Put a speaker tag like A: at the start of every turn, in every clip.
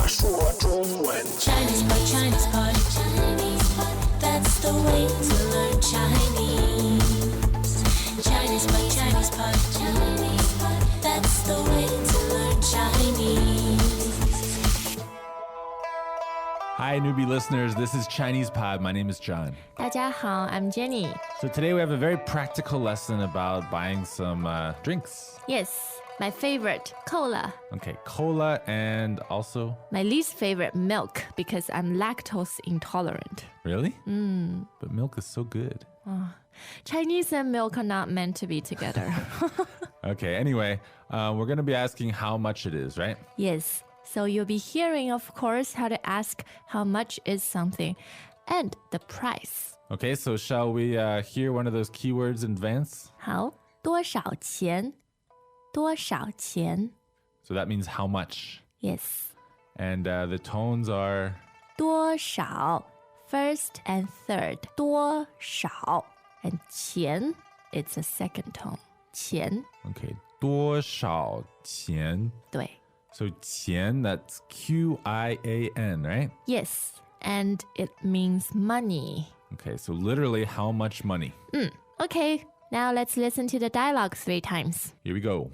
A: 说中文。
B: Chinese pot, Chinese pot, Chinese pot. That's the way to learn Chinese. Chinese pot, Chinese pot, Chinese pot. That's the way to learn Chinese.
C: Hi, Newbie listeners. This is Chinese Pod. My name is John.
D: 大家好, I'm Jenny.
C: So today we have a very practical lesson about buying some drinks.
D: Yes, my favorite, cola.
C: Okay, cola and also...
D: My least favorite, milk, because I'm lactose intolerant.
C: Really? But milk is so good.
D: Chinese and milk are not meant to be together.
C: Okay, anyway, we're going to be asking how much it is, right?
D: Yes, so you'll be hearing, of course, how to ask how much is something and the price.
C: Okay, so shall we hear one of those keywords in advance?
D: 好,多少钱?多少钱?
C: So that means how much.
D: Yes.
C: And the tones are...
D: 多少, first and third. 多少. And 钱, it's a second tone. 钱.
C: Okay, 多少钱?
D: 对.
C: So 钱, that's Q-I-A-N, right?
D: Yes, and it means money.
C: Okay, so literally how much money?
D: Okay, now let's listen to the dialogue 3 times.
C: Here we go.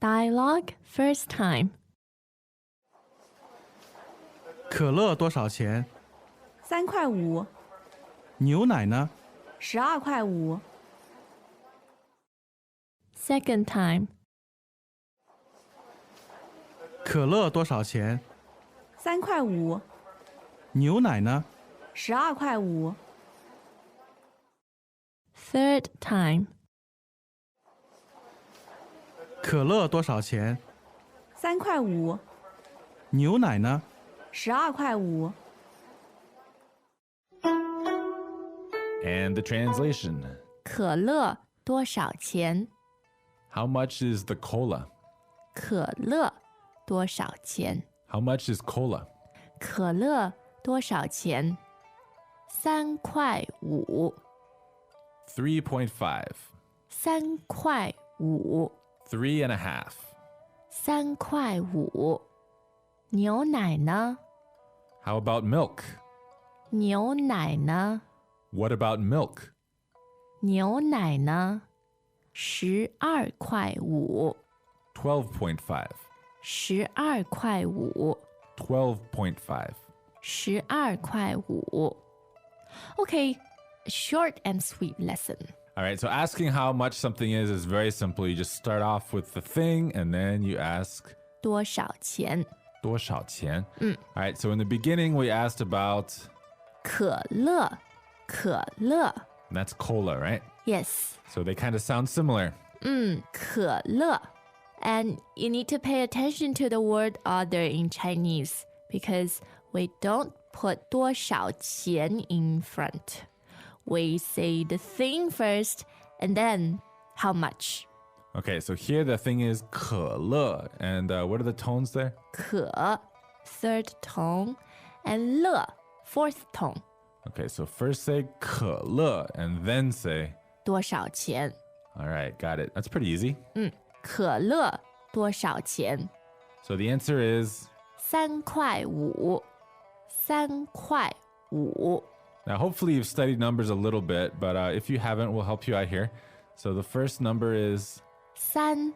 D: Dialogue first time.
E: 可乐多少钱？
F: 3块5，
E: 牛奶呢？
F: 12块5，
D: Second time.
E: 可乐多少钱？
F: 3块5，
E: 牛奶呢？
F: 12块5，
D: Third time.
E: 可乐多少钱？
F: 3块5，
E: 牛奶呢？
F: 12块5，
C: And the translation.
D: 可乐多少钱?
C: How much is the cola?
D: 可乐多少钱?
C: How much is cola?
D: 可乐多少钱? 3块5.
C: 3.5.
D: 3块5.
C: 3.5.
D: 3块5. 牛奶呢?
C: How about milk?
D: 牛奶呢?
C: What about milk?
D: 牛奶呢? 12块5.
C: 12.5.
D: 12块5.
C: 12.5.
D: 12块5. Okay, short and sweet lesson.
C: All right, so asking how much something is very simple. You just start off with the thing and then you ask
D: 多少钱?
C: 多少钱? All right, so in the beginning we asked about
D: 可乐, 可乐.
C: and that's cola, right?
D: Yes.
C: So they kind of sound similar.
D: 可乐. And you need to pay attention to the word other in Chinese because we don't put 多少钱 in front. We say the thing first and then how much.
C: Okay, so here the thing is 可乐. And what are the tones there?
D: 可, third tone, and 乐, fourth tone.
C: Okay, so first say 可乐 and then say...
D: 多少钱?
C: All right, got it. That's pretty easy.
D: 可乐多少钱?
C: So the answer is...
D: 3块5. 3块5.
C: Now, hopefully you've studied numbers a little bit, but if you haven't, we'll help you out here. So the first number is...
D: 3.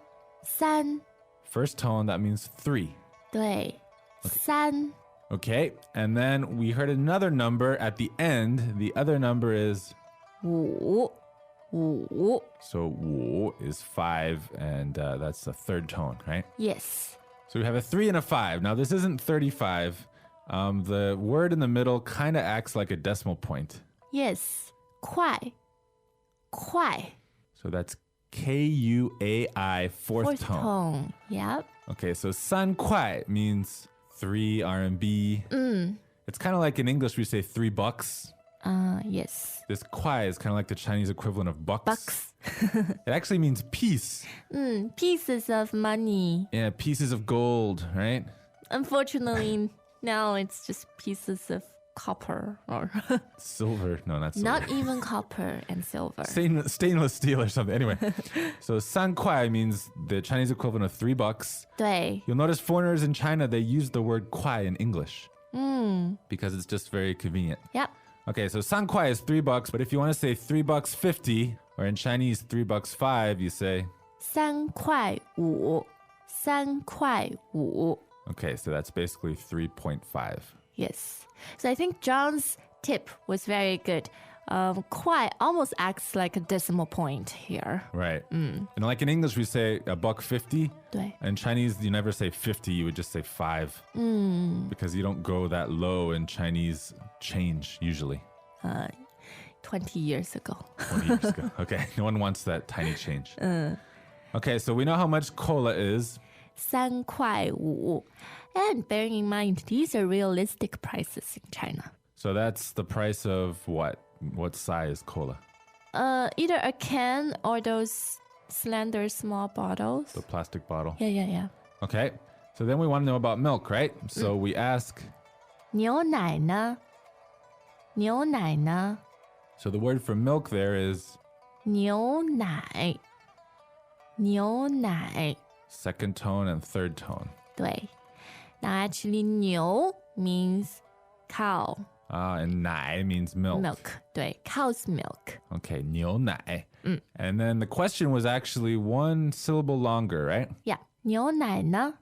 C: First tone, that means 3.
D: 对, 3.
C: Okay, and then we heard another number at the end. The other number is...
D: 5.
C: So 5 is 5, and that's the third tone, right?
D: Yes.
C: So we have a 3 and a 5. Now, this isn't 35. The word in the middle kind of acts like a decimal point.
D: Yes. 快. 快.
C: So that's K-U-A-I, fourth tone.
D: tone. Yep.
C: Okay, so 3块 means 3 RMB. It's kind of like in English we say $3.
D: Yes.
C: This 块 is kind of like the Chinese equivalent of bucks.
D: Bucks.
C: It actually means piece.
D: Pieces of money.
C: Yeah, pieces of gold, right?
D: Unfortunately, now it's just pieces of copper or
C: Silver. No, not silver.
D: not even copper and silver.
C: Stainless steel or something. Anyway, so 三块 means the Chinese equivalent of $3.
D: 对
C: You'll notice foreigners in China, they use the word 块 in English because it's just very convenient.
D: Yep.
C: Okay, so 三块 is $3, but if you want to say $3.50, or in Chinese $3.5, you say
D: 3块5 3块5
C: okay, so that's basically 3.5.
D: Yes. So I think John's tip was very good. 块 almost acts like a decimal point here.
C: Right. And like in English, we say $1.50.
D: 对
C: In Chinese, you never say 50, you would just say 5. Because you don't go that low in Chinese change, usually.
D: 20 years ago.
C: 20 years ago. Okay, no one wants that tiny change. Okay, so we know how much cola is.
D: 3块5 And bearing in mind, these are realistic prices in China.
C: So that's the price of what? What size cola?
D: Either a can or those slender small bottles.
C: The plastic bottle.
D: Yeah.
C: Okay, so then we want to know about milk, right? So we ask,
D: 牛奶呢? 牛奶呢?
C: so the word for milk there is
D: 牛奶. 牛奶.
C: second tone and third tone.
D: 对. Now actually 牛 means cow.
C: And 奶 means milk.
D: Milk. 对, cow's milk.
C: Okay, 牛奶. And then the question was actually one syllable longer, right?
D: Yeah. 牛奶呢?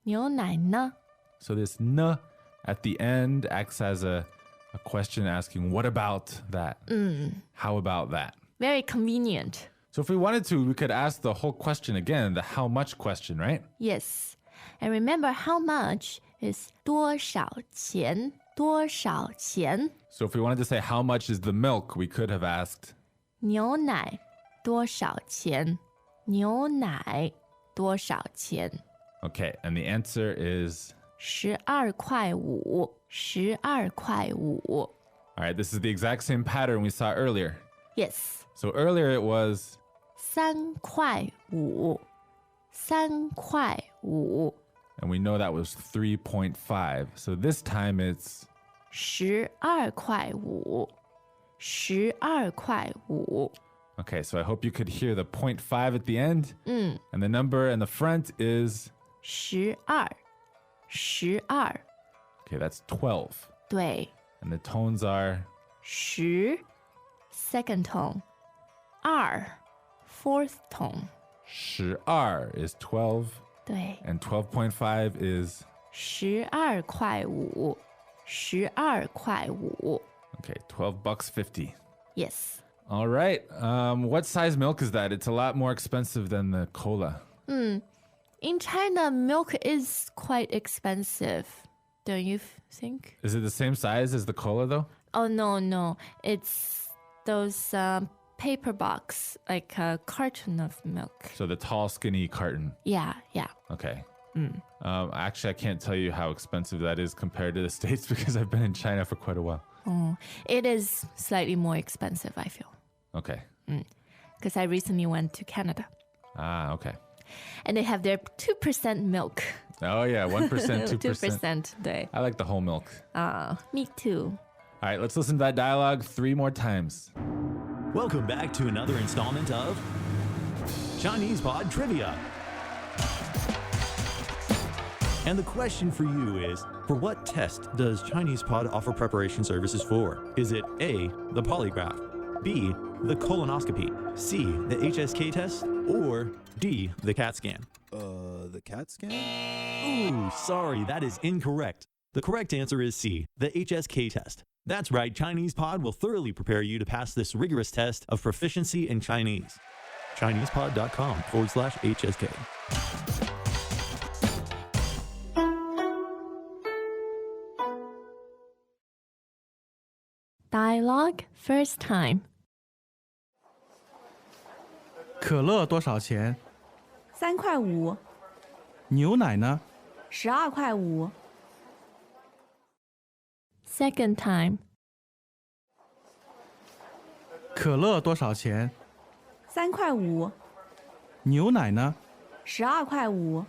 D: 牛奶呢?
C: So this n at the end acts as a question asking, what about that? How about that?
D: Very convenient.
C: So if we wanted to, we could ask the whole question again, the how much question, right?
D: Yes. And remember, how much is 多少钱?多少钱?
C: So if we wanted to say how much is the milk, we could have asked,
D: 牛奶多少钱?牛奶多少钱?
C: okay, and the answer is,
D: 12块5 12块5
C: all right, this is the exact same pattern we saw earlier.
D: Yes.
C: So earlier it was
D: 3块5 3块5
C: and we know that was 3.5. So this time it's
D: 12块5 12块5
C: okay, so I hope you could hear the 0.5 at the end. And the number in the front is
D: 12 12
C: okay, that's 12.
D: 对
C: And the tones are
D: 10 second tone 2 fourth tone
C: 12 is 12
D: 对
C: and 12.5 is
D: 12块5 12块5
C: okay, $12.50.
D: Yes.
C: All right. What size milk is that? It's a lot more expensive than the cola.
D: In China, milk is quite expensive, don't you think?
C: Is it the same size as the cola though?
D: Oh, no. It's those paper box, like a carton of milk.
C: So the tall, skinny carton.
D: Yeah.
C: Okay. Actually, I can't tell you how expensive that is compared to the States because I've been in China for quite a while.
D: It is slightly more expensive, I feel.
C: Okay.
D: Because I recently went to Canada.
C: Okay.
D: And they have their 2% milk.
C: Oh, yeah. 1%, 2%.
D: 2%. 对.
C: I like the whole milk.
D: Me too.
C: All right, let's listen to that dialogue 3 more times.
A: Welcome back to another installment of Chinese Pod Trivia. And the question for you is, for what test does Chinese Pod offer preparation services for? Is it A, the polygraph, B, the colonoscopy, C, the HSK test, or D, the CAT scan?
G: The CAT scan?
A: Ooh, sorry, that is incorrect. The correct answer is C, the HSK test. That's right, Chinese Pod will thoroughly prepare you to pass this rigorous test of proficiency in Chinese. ChinesePod.com/HSK.
D: Dialogue first time.
E: 可乐多少钱？
F: 3块5
E: 牛奶呢？
F: 12块5
D: Second time.
E: 可乐多少钱？
F: 3块5
E: 牛奶呢？
F: 12块5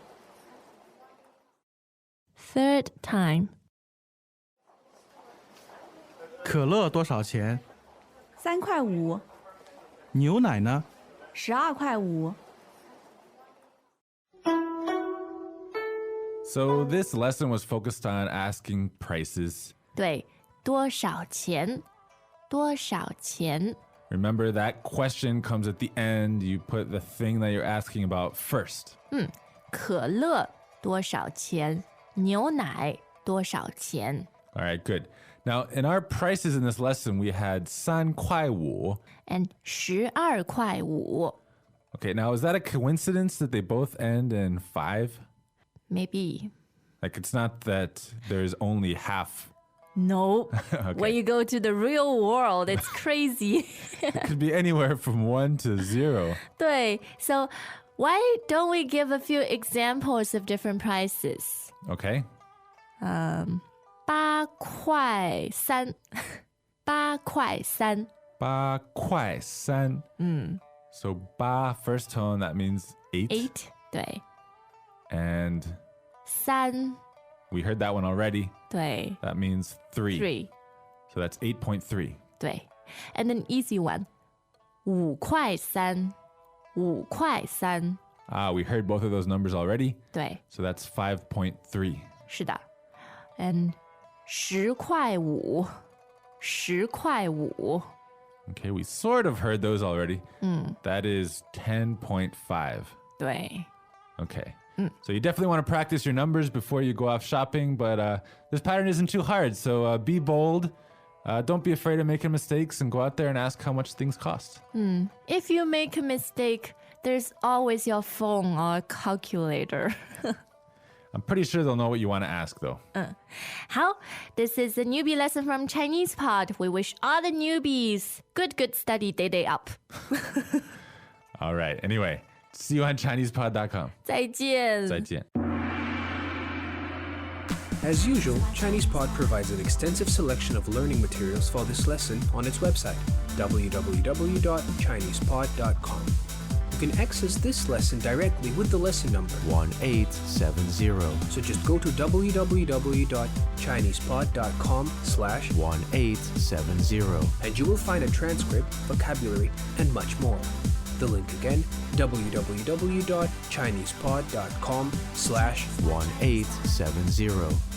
D: Third time.
E: 可乐多少钱？
F: 3块5，
E: 牛奶呢？
F: 12块5。
C: So this lesson was focused on asking prices.
D: 对，多少钱？多少钱？
C: Remember that question comes at the end. You put the thing that you're asking about first.
D: 可乐多少钱？牛奶多少钱
C: All right, good. Now, in our prices in this lesson, we had 3块5.
D: ？And 12块5
C: Okay, now is that a coincidence that they both end in 5?
D: maybe.
C: Like it's not that there's only half.
D: No. When you go to the real world, it's crazy.
C: It could be anywhere from 1 to 0.
D: 对 so why don't we give a few examples of different prices?
C: Okay.
D: 8块3 8块3
C: 8块3. So ba, first tone, that means 8.
D: 8对
C: And
D: 3we
C: heard that one already.
D: 对
C: That means 3.
D: 3
C: So that's 8.3.
D: 对 and then easy one 5块3 5块3
C: We heard both of those numbers already.
D: 对
C: So that's 5.3.
D: 是的 and 10块5 10块5
C: Okay, we sort of heard those already. That is 10.5.
D: 对
C: Okay. So you definitely want to practice your numbers before you go off shopping, but this pattern isn't too hard. So be bold. Don't be afraid of making mistakes and go out there and ask how much things cost.
D: If you make a mistake, there's always your phone or calculator.
C: I'm pretty sure they'll know what you want to ask, though.
D: 好 this is a newbie lesson from Chinese Pod. We wish all the newbies good study day up.
C: All right. Anyway, see you on ChinesePod.com.
D: 再见。
C: 再见.
H: As usual, ChinesePod provides an extensive selection of learning materials for this lesson on its website, www.chinesepod.com. You can access this lesson directly with the lesson number
I: 1870.
H: So just go to www.chinesepod.com/1870 and you will find a transcript, vocabulary, and much more. The link again, www.chinesepod.com/1870.